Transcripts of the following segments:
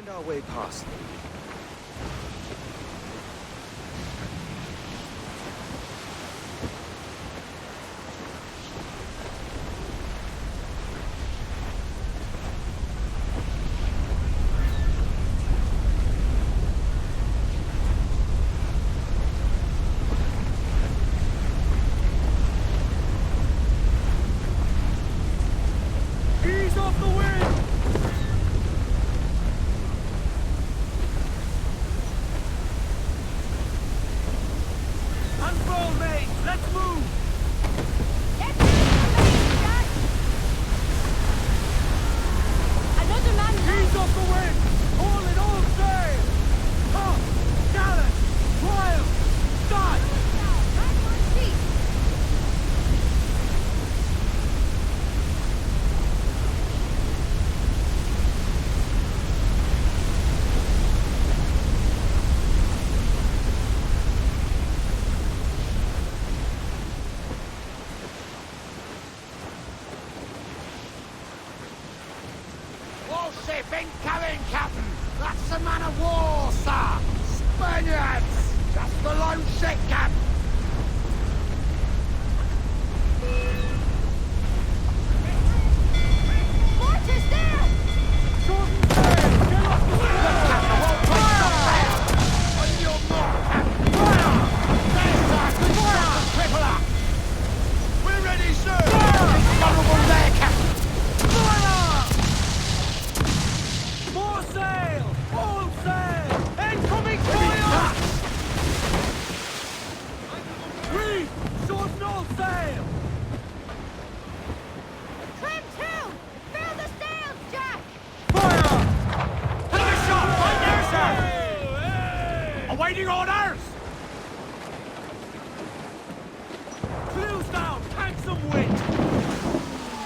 find our way past them. Ease off the wind! Unroll, mate! Let's move! Let's move, Jack! Another man Ease off the wind! All in all sail! Tough! Gallant! Wild! Done! Back on feet! Warship incoming, Captain! That's a man of war, sir! Spaniards! Just the lone ship, Captain! Mortars there! Shorten sail! Get off the Look, sail! Captain, the whole place up there! On your mark, Captain! Fire! There's our good shot and cripple up! We're ready, sir! Vulnerable there, Captain! More sail! All sail! Incoming fire! Reef! Shorten all sail! Trim to! Fill the sails, Jack! Fire! Take a shot! Right there, sir! Awaiting orders! Clews down! Tank some wind!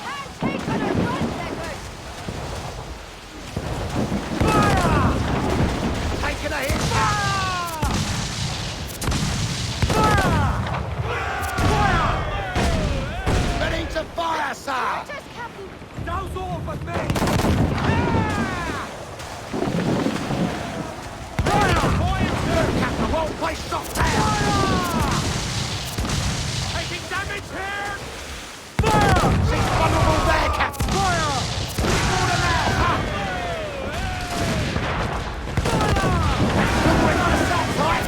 And take on a run, Edward! Fire! Taking a hit, Captain! Fire! Ready to fire, sir! Mortars, Captain! Now's all but me! Look, Captain, the whole place shot down! Taking damage here! She's vulnerable there, Captain! Order now, huh? That's the way to stop, right?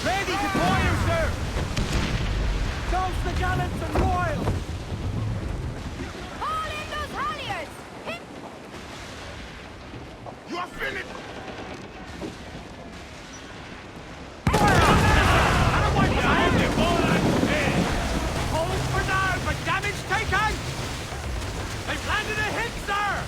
Ready to fire, sir! Douse the gallants and royals! Haul in those halyards! Hit! You are feeling... Hold for now, but damage taken! They've landed a hit, sir!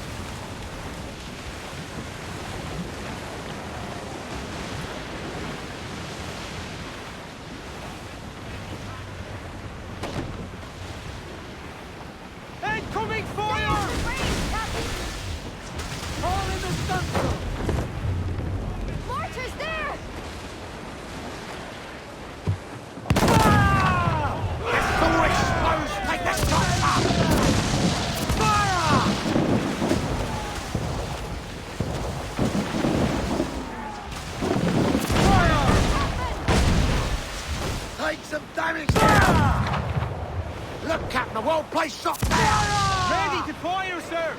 Incoming Stay fire! on the breeze, Captain! All in the stunsail! Mortars there! Let's all expose! Take the shot up! Fire! Take some damage now! Look, Captain, the whole place shot down! Ready to fire, sir!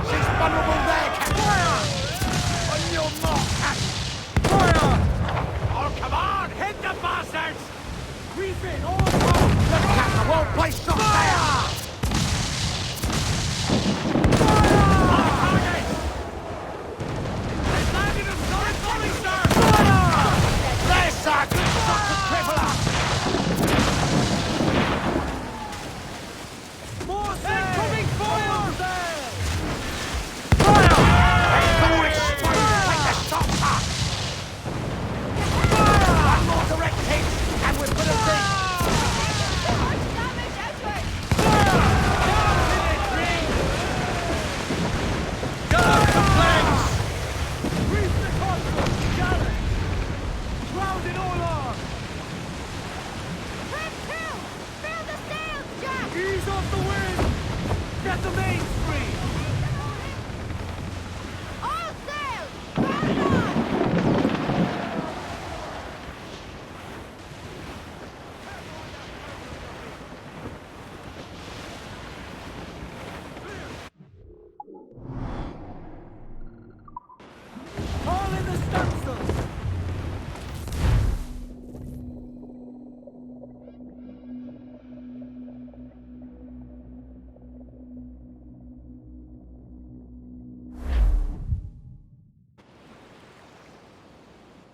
She's vulnerable there, Captain! On your mark, Captain! Oh, come on! Hit the bastards! We've been all out! Look, Captain, the whole place shot down! On target! They've landed a solid volley, sir! There, sir! Good shot to cripple up! More sail! Incoming fire!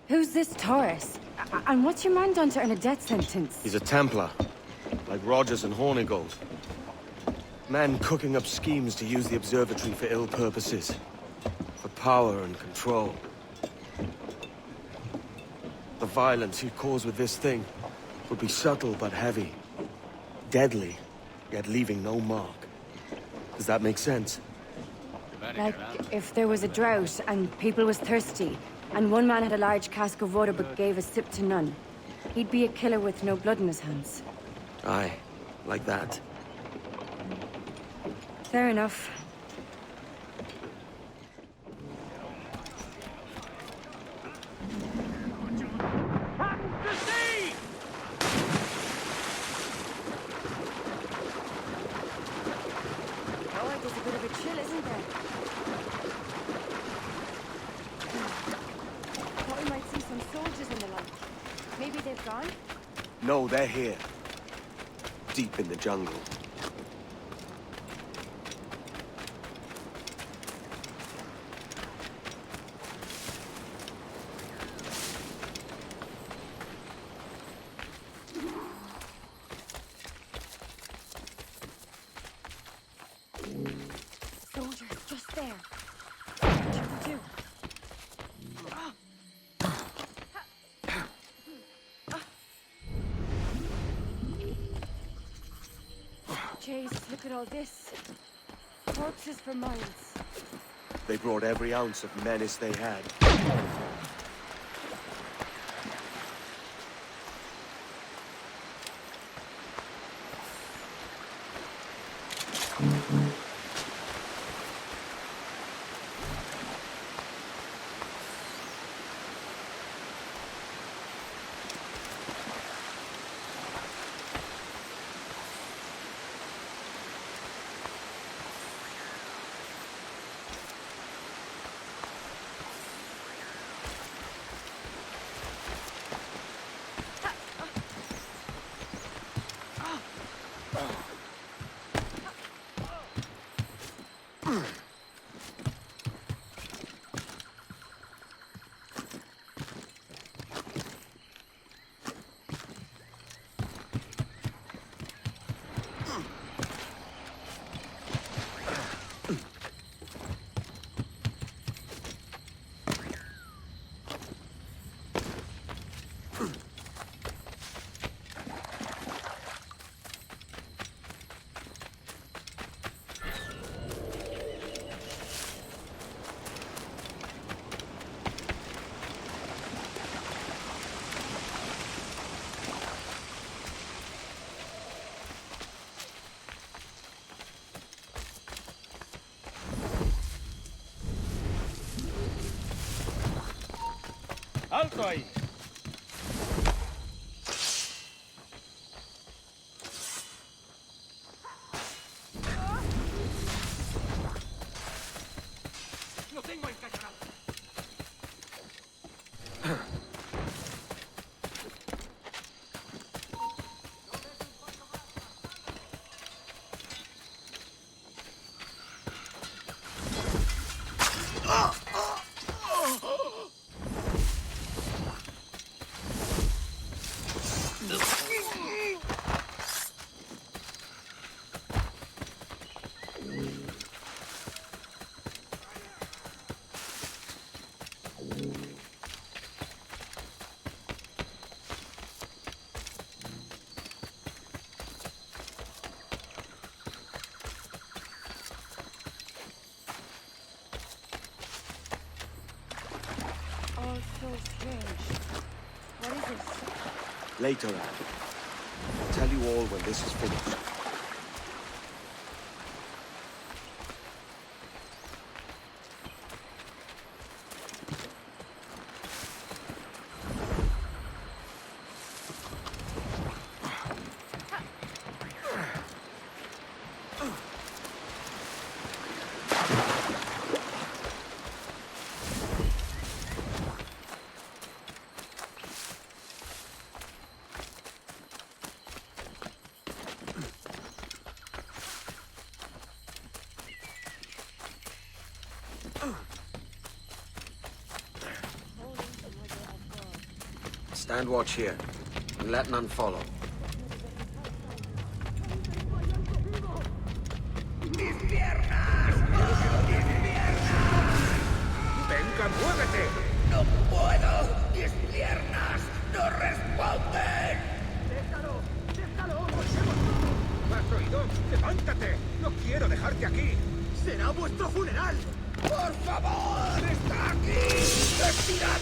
Who's this Taurus? And what's your man done to earn a death sentence? He's a Templar, like Rogers and Hornigold. Man cooking up schemes to use the Observatory for ill purposes. For power and control. The violence he'd cause with this thing would be subtle but heavy. Deadly, yet leaving no mark. Does that make sense? Like, if there was a drought and people was thirsty, and one man had a large cask of water but gave a sip to none, he'd be a killer with no blood in his hands. Aye, like that. Fair enough. The sea! Oh, there's a bit of a chill, isn't there? Thought we might see some soldiers in the light. Maybe they've gone? No, they're here. Deep in the jungle. Soldiers, just there. What should we do? Jeez, look at all this. Corpses for miles. They brought every ounce of menace they had. ¡Alto ahí! ¡Lo tengo encañonado! All so strange. What is this? Later, Anne. I'll tell you all when this is finished. Stand watch here, and let none follow. ¡Venga, muévete! ¡No puedo! ¡Mis piernas no responden! ¡Déjalo! ¡Déjalo! ¡Marchemos todos! ¿Me has oído? ¡Levántate! ¡No quiero dejarte aquí! ¡Será vuestro funeral! ¡Por favor! ¡Está aquí! ¡Estirad!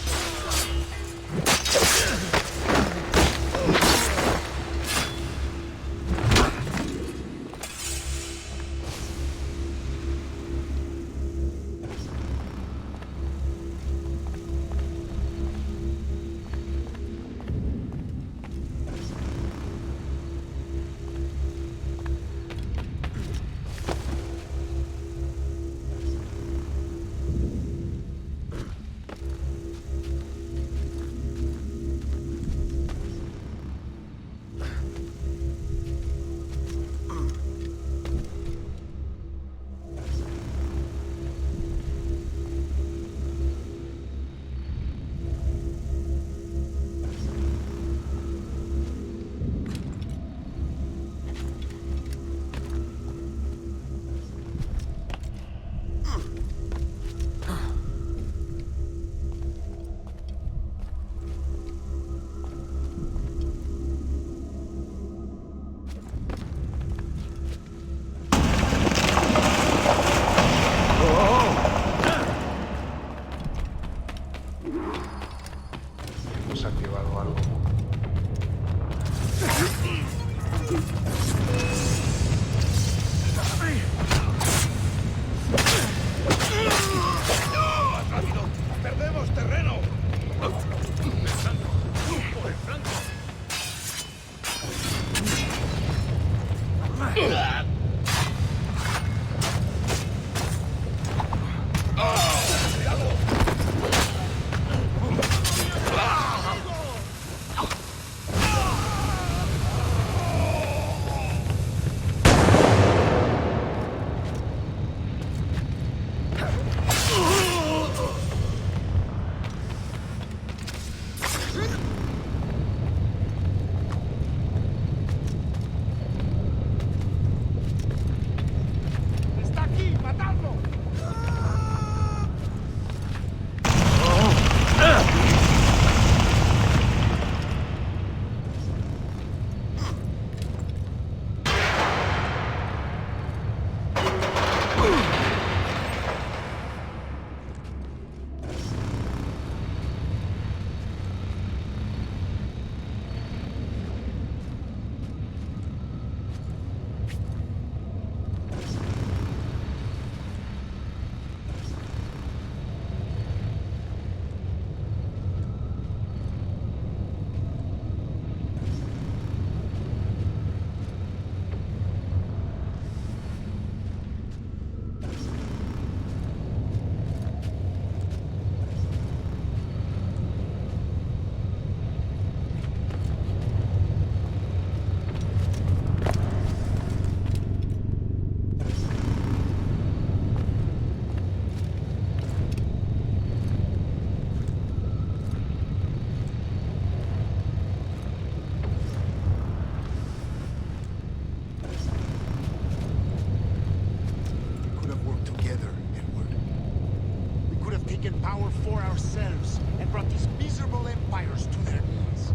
power for ourselves and brought these miserable empires to their knees.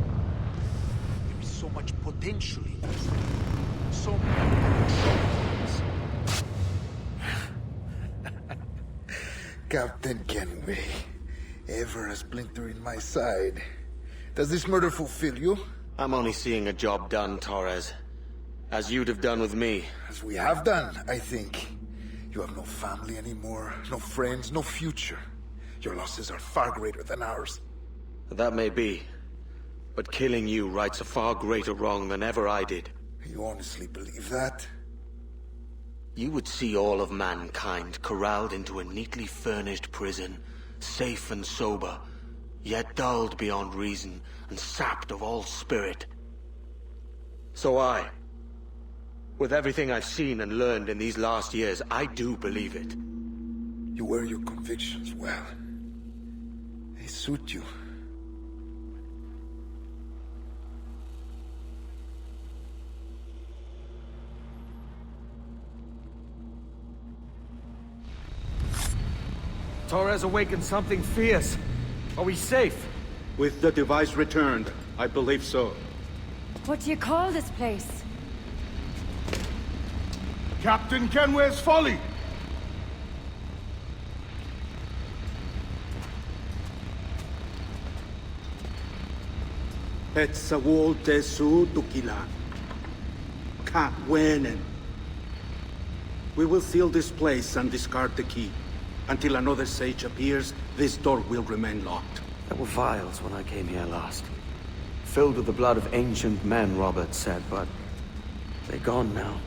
There is so much potential here. So many things. Captain Kenway, ever a splinter in my side. Does this murder fulfill you? I'm only seeing a job done, Torres. As you'd have done with me. As we have done, I think. You have no family anymore, no friends, no future. Your losses are far greater than ours. That may be. But killing you rights a far greater wrong than ever I did. You honestly believe that? You would see all of mankind corralled into a neatly furnished prison, safe and sober, yet dulled beyond reason and sapped of all spirit. So with everything I've seen and learned in these last years, I do believe it. You wear your convictions well. They suit you. Torres awakened something fierce. Are we safe? With the device returned, I believe so. What do you call this place? Captain Kenway's Folly! Petsawolte su tukila. Ka wenen. We will seal this place and discard the key. Until another sage appears, this door will remain locked. There were vials when I came here last. Filled with the blood of ancient men, Robert said, but they're gone now.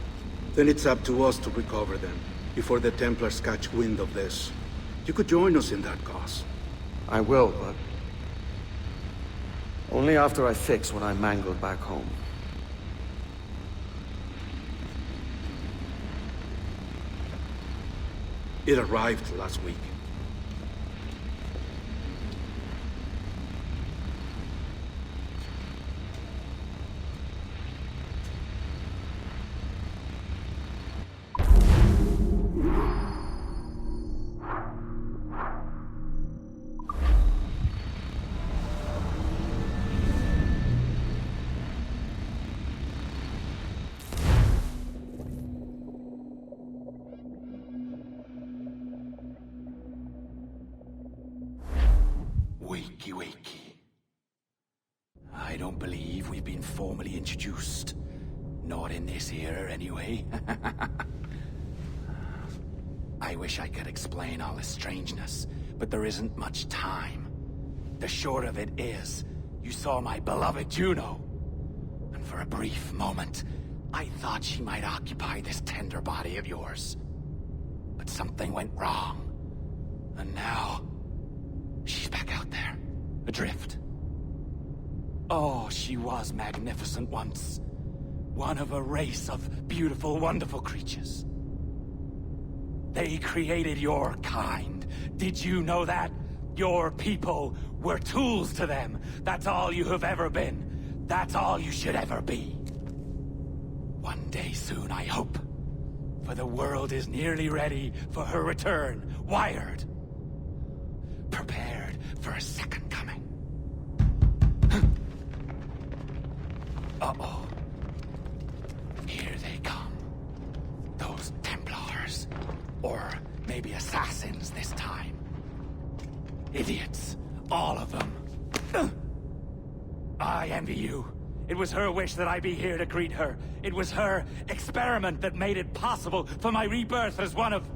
Then it's up to us to recover them, before the Templars catch wind of this. You could join us in that cause. I will, but only after I fix what I mangled back home. It arrived last week. Wakey, wakey. I don't believe we've been formally introduced. Not in this era, anyway. I wish I could explain all this strangeness, but there isn't much time. The short of it is, you saw my beloved Juno. And for a brief moment, I thought she might occupy this tender body of yours. But something went wrong. And now, she's back out there, adrift. Oh, she was magnificent once. One of a race of beautiful, wonderful creatures. They created your kind. Did you know that? Your people were tools to them. That's all you have ever been. That's all you should ever be. One day soon, I hope. For the world is nearly ready for her return. Wired. Prepared for a second coming. Uh-oh. Here they come. Those Templars. Or maybe assassins this time. Idiots. All of them. I envy you. It was her wish that I be here to greet her. It was her experiment that made it possible for my rebirth as one of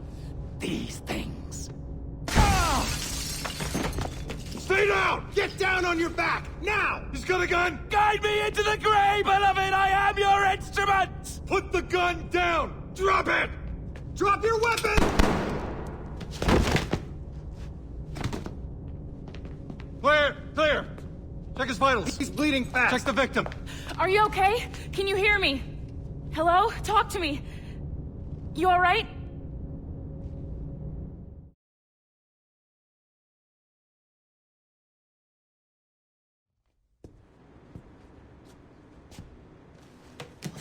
these things. Ah! Stay down! Get down on your back! Now! He's got a gun! Guide me into the grave, beloved! I am your instrument! Put the gun down! Drop it! Drop your weapon! Clear! Clear! Check his vitals. He's bleeding fast. Check the victim. Are you okay? Can you hear me? Hello? Talk to me. You alright?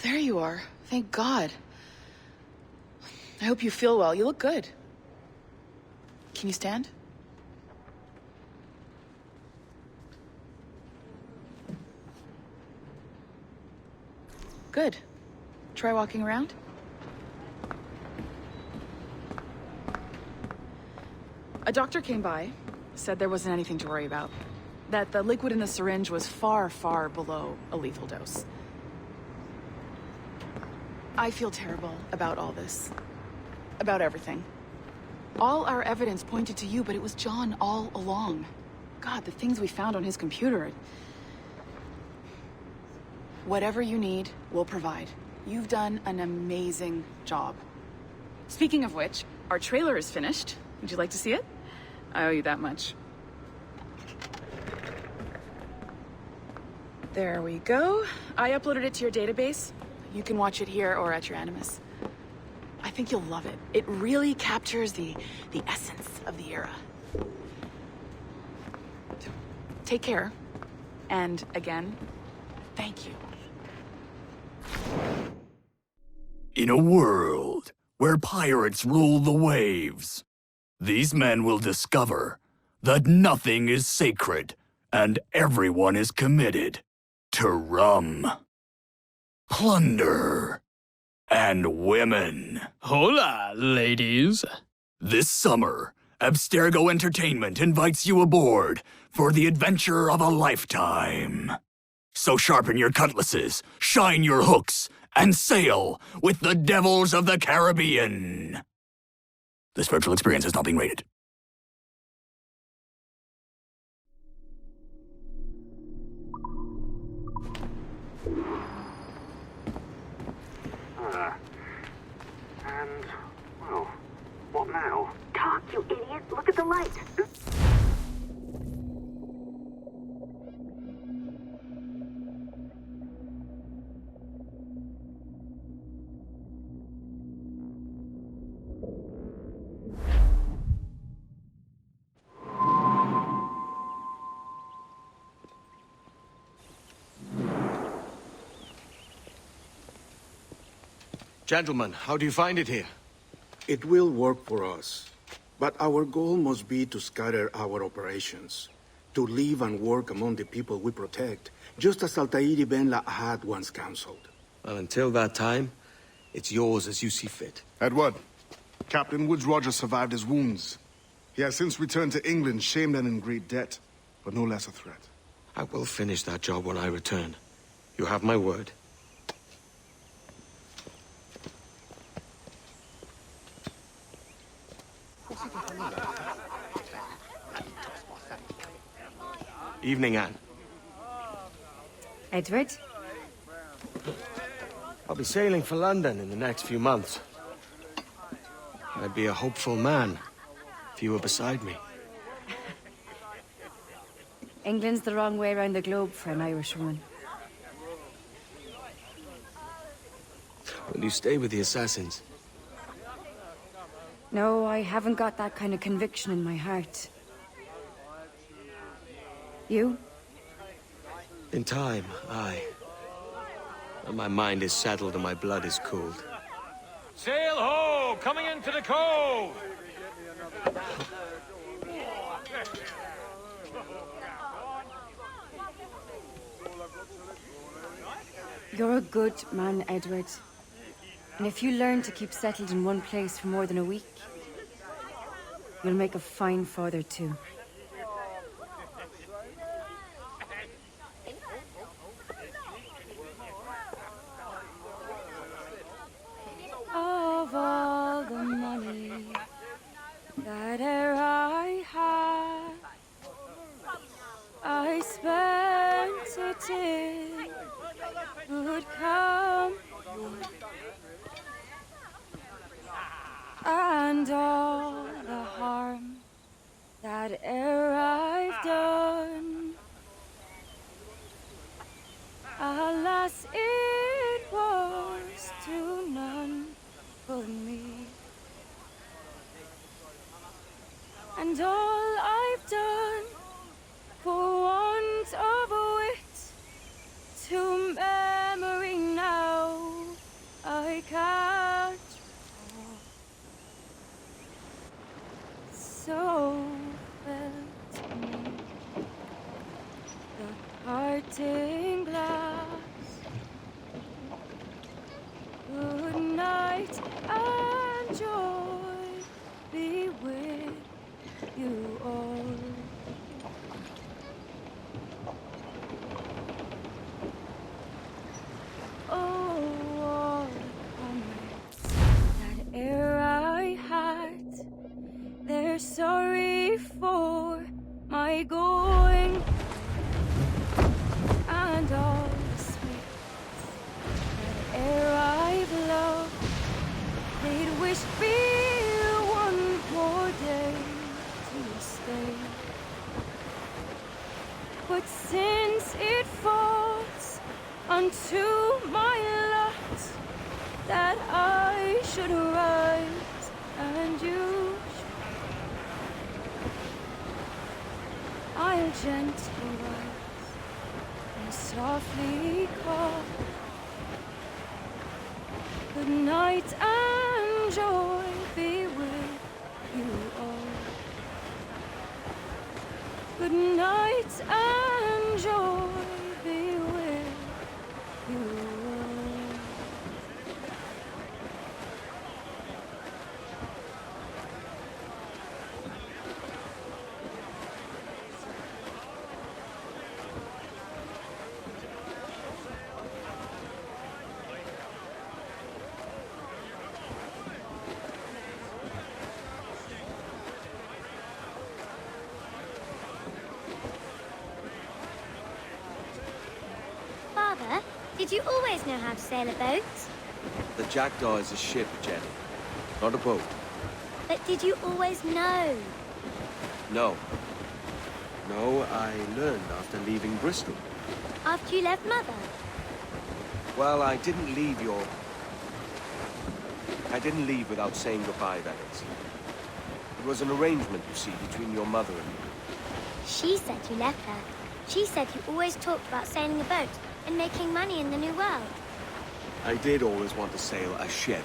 There you are. Thank God. I hope you feel well. You look good. Can you stand? Good. Try walking around. A doctor came by, said there wasn't anything to worry about. That the liquid in the syringe was far, far below a lethal dose. I feel terrible about all this. About everything. All our evidence pointed to you, but it was John all along. God, the things we found on his computer. Whatever you need, we'll provide. You've done an amazing job. Speaking of which, our trailer is finished. Would you like to see it? I owe you that much. There we go. I uploaded it to your database. You can watch it here or at your Animus. I think you'll love it. It really captures the essence of the era. Take care. And again, thank you. In a world where pirates rule the waves, these men will discover that nothing is sacred and everyone is committed to rum, plunder, and women. Hola, ladies. This summer, Abstergo Entertainment invites you aboard for the adventure of a lifetime. So sharpen your cutlasses, shine your hooks, and sail with the devils of the Caribbean. This virtual experience has not been rated. And, well, what now? Talk, you idiot! Look at the light! Gentlemen, how do you find it here? It will work for us. But our goal must be to scatter our operations. To live and work among the people we protect, just as Altair ibn La'ahad once counseled. Well, until that time, it's yours as you see fit. Edward, Captain Woods Rogers survived his wounds. He has since returned to England, shamed and in great debt, but no less a threat. I will finish that job when I return. You have my word. Evening, Anne. Edward? I'll be sailing for London in the next few months. I'd be a hopeful man if you were beside me. England's the wrong way around the globe for an Irish woman. Will you stay with the assassins? No, I haven't got that kind of conviction in my heart. You? In time, aye. When my mind is settled and my blood is cooled. Sail ho! Coming into the cove! You're a good man, Edward. And if you learn to keep settled in one place for more than a week, you'll make a fine father too. Of all the money that e'er I had, I spent it in good company, and all the harm that e'er I've done, alas, it was to none but me. And all I've done for want of wit, to memory now I can't recall. So felt me the parting glass. Good night and joy be with you all. Oh, all the comrades that e'er I had, they're sorry for my going, and all the sweets that e'er I've loved, they'd wish me one more day to stay. But since it falls unto my lot that I should rise and you should, I'll gently rise and softly call. Good night and joy be with you all. Good night and joy be with you. Father, did you always know how to sail a boat? The Jackdaw is a ship, Jenny, not a boat. But did you always know? No. No, I learned after leaving Bristol. After you left Mother? Well, I didn't leave without saying goodbye, that is. It was an arrangement, you see, between your mother and me. She said you left her. She said you always talked about sailing a boat and making money in the New World. I did always want to sail a ship.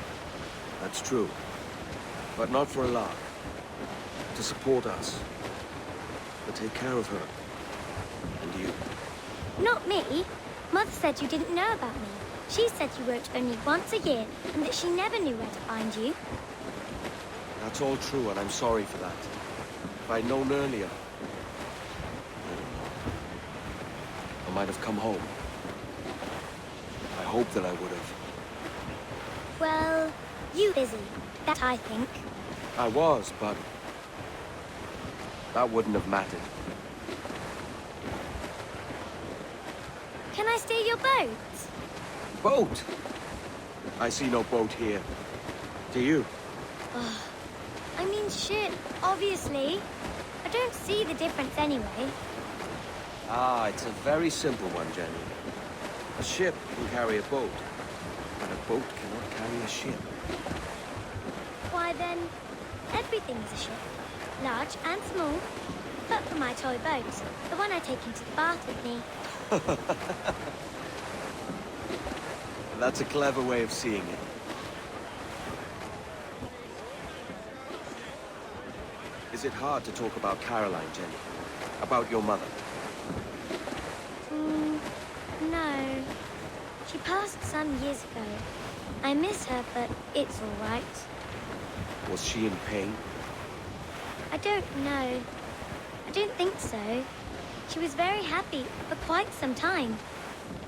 That's true. But not for a lark. To support us. To take care of her. And you. Not me. Mother said you didn't know about me. She said you worked only once a year and that she never knew where to find you. That's all true, and I'm sorry for that. If I'd known earlier, I might have come home. I hope that I would have. Well, you busy. That I think. I was, but that wouldn't have mattered. Can I steal your boat? Boat? I see no boat here. Do you? I mean ship, obviously. I don't see the difference anyway. Ah, it's a very simple one, Jenny. A ship can carry a boat, but a boat cannot carry a ship. Why then, everything's a ship. Large and small. But for my toy boat, the one I take into the bath with me. That's a clever way of seeing it. Is it hard to talk about Caroline, Jenny? About your mother? No. She passed some years ago. I miss her, but it's all right. Was she in pain? I don't know. I don't think so. She was very happy for quite some time.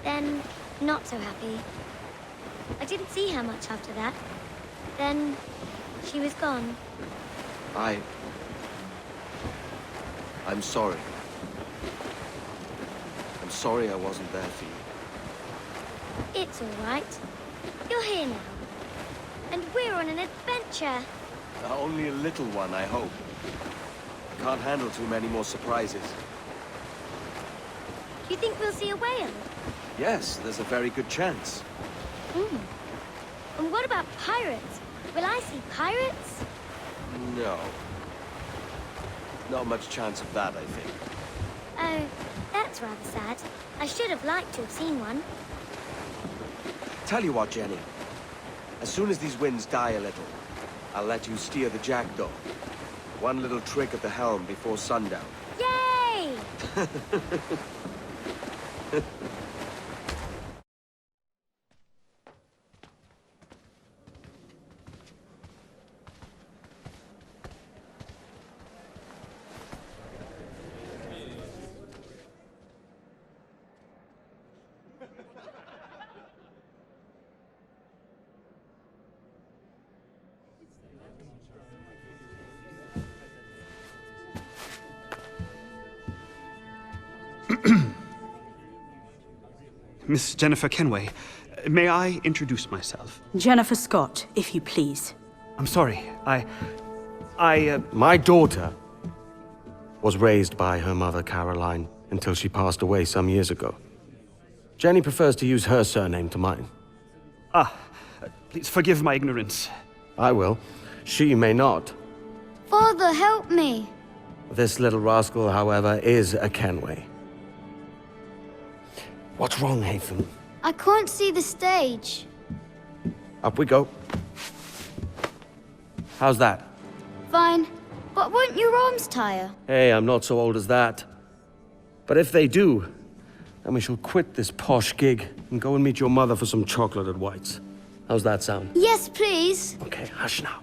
Then, not so happy. I didn't see her much after that. Then, she was gone. I'm sorry. I'm sorry I wasn't there for you. It's all right. You're here now. And we're on an adventure. Only a little one, I hope. Can't handle too many more surprises. Do you think we'll see a whale? Yes, there's a very good chance. And what about pirates? Will I see pirates? No. Not much chance of that, I think. Oh, that's rather sad. I should have liked to have seen one. Tell you what, Jenny. As soon as these winds die a little, I'll let you steer the Jackdaw. One little trick at the helm before sundown. Yay! Miss Jennifer Kenway, may I introduce myself? Jennifer Scott, if you please. I'm sorry, My daughter was raised by her mother, Caroline, until she passed away some years ago. Jenny prefers to use her surname to mine. Please forgive my ignorance. I will. She may not. Father, help me. This little rascal, however, is a Kenway. What's wrong, Hafen? I can't see the stage. Up we go. How's that? Fine. But won't your arms tire? Hey, I'm not so old as that. But if they do, then we shall quit this posh gig and go and meet your mother for some chocolate at White's. How's that sound? Yes, please. Okay, hush now.